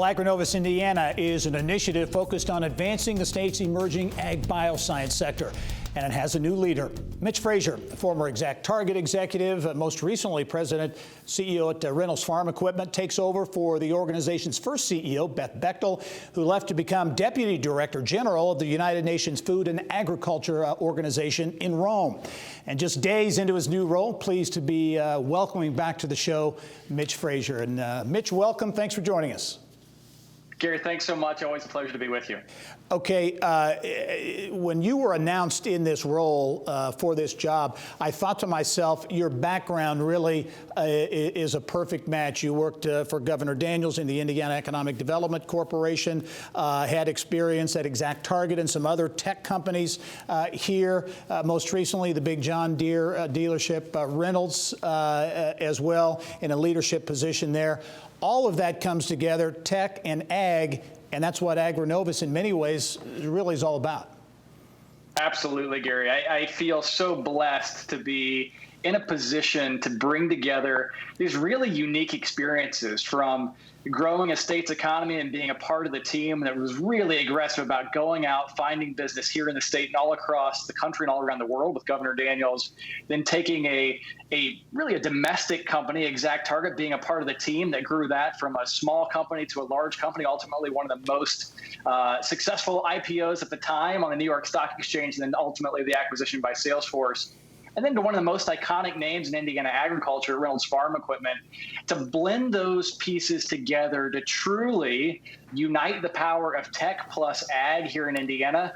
Well, AgriNovus Indiana is an initiative focused on advancing the state's emerging ag bioscience sector. And it has a new leader. Mitch Frazier, former ExactTarget executive, most recently president, CEO at Reynolds Farm Equipment, takes over for the organization's first CEO, Beth Bechdol, who left to become Deputy Director General of the United Nations Food and Agriculture Organization in Rome. And just days into his new role, pleased to be welcoming back to the show Mitch Frazier. And Mitch, welcome. Thanks for joining us. Gary, thanks so much. Always a pleasure to be with you. Okay, when you were announced in this role for this job, I thought to myself, your background really is a perfect match. You worked for Governor Daniels in the Indiana Economic Development Corporation, had experience at ExactTarget and some other tech companies here. Most recently, the big John Deere dealership, Reynolds as well, in a leadership position there. All of that comes together, tech and ag, and that's what AgriNovus in many ways really is all about. Absolutely, Gary. I feel so blessed to be in a position to bring together these really unique experiences, from growing a state's economy and being a part of the team that was really aggressive about going out, finding business here in the state and all across the country and all around the world with Governor Daniels, then taking a really a domestic company, ExactTarget, being a part of the team that grew that from a small company to a large company, ultimately one of the most successful IPOs at the time on the New York Stock Exchange, and then ultimately the acquisition by Salesforce. And then to one of the most iconic names in Indiana agriculture, Reynolds Farm Equipment, to blend those pieces together to truly unite the power of tech plus ag here in Indiana,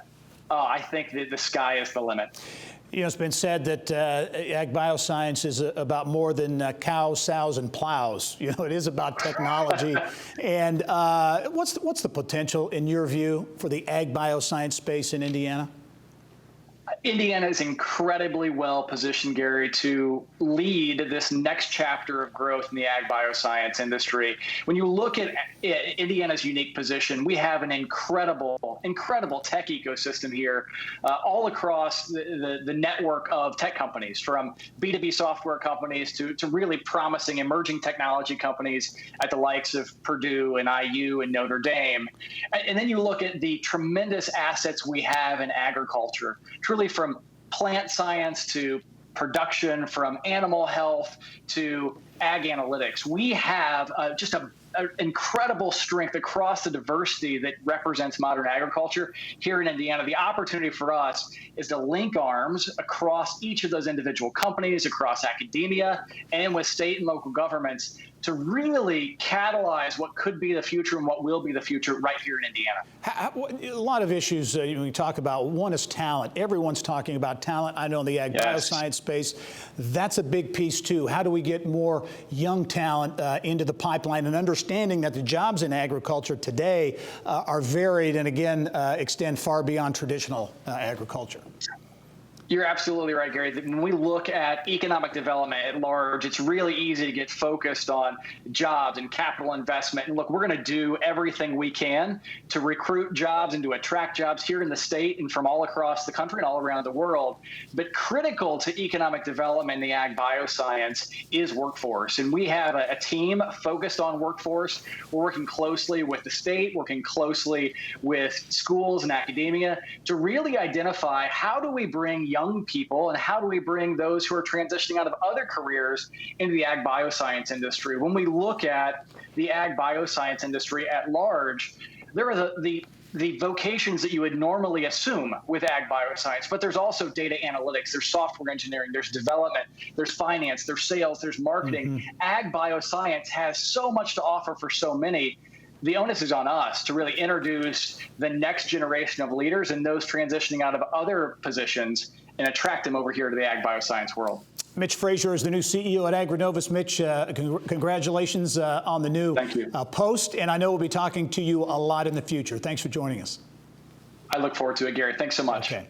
I think that the sky is the limit. You know, it's been said that ag bioscience is about more than cows, sows, and plows. You know, it is about technology. And what's the potential, in your view, for the ag bioscience space in Indiana? Indiana is incredibly well positioned, Gary, to lead this next chapter of growth in the ag bioscience industry. When you look at Indiana's unique position, we have an incredible tech ecosystem here, all across the network of tech companies, from B2B software companies to really promising emerging technology companies at the likes of Purdue and IU and Notre Dame. And then you look at the tremendous assets we have in agriculture, truly from plant science to production, from animal health to ag analytics. We have just an incredible strength across the diversity that represents modern agriculture here in Indiana. The opportunity for us is to link arms across each of those individual companies, across academia, and with state and local governments to really catalyze what could be the future and what will be the future right here in Indiana. A lot of issues we talk about. One is talent. Everyone's talking about talent. I know in the ag bioscience space, that's a big piece too. How do we get more young talent into the pipeline, and understanding that the jobs in agriculture today are varied and again extend far beyond traditional agriculture? You're absolutely right, Gary. When we look at economic development at large, it's really easy to get focused on jobs and capital investment. And look, we're going to do everything we can to recruit jobs and to attract jobs here in the state and from all across the country and all around the world. But critical to economic development in the ag bioscience is workforce. And we have a team focused on workforce. We're working closely with the state, working closely with schools and academia to really identify how do we bring young people and how do we bring those who are transitioning out of other careers into the ag bioscience industry. When we look at the ag bioscience industry at large, there are the vocations that you would normally assume with ag bioscience, but there's also data analytics, there's software engineering, there's development, there's finance, there's sales, there's marketing. Ag bioscience has so much to offer for so many. The onus is on us to really introduce the next generation of leaders and those transitioning out of other positions and attract them over here to the ag bioscience world. Mitch Frazier is the new CEO at AgriNovus. Mitch, congratulations on the new post, and I know we'll be talking to you a lot in the future. Thanks for joining us. I look forward to it, Gary. Thanks so much. Okay.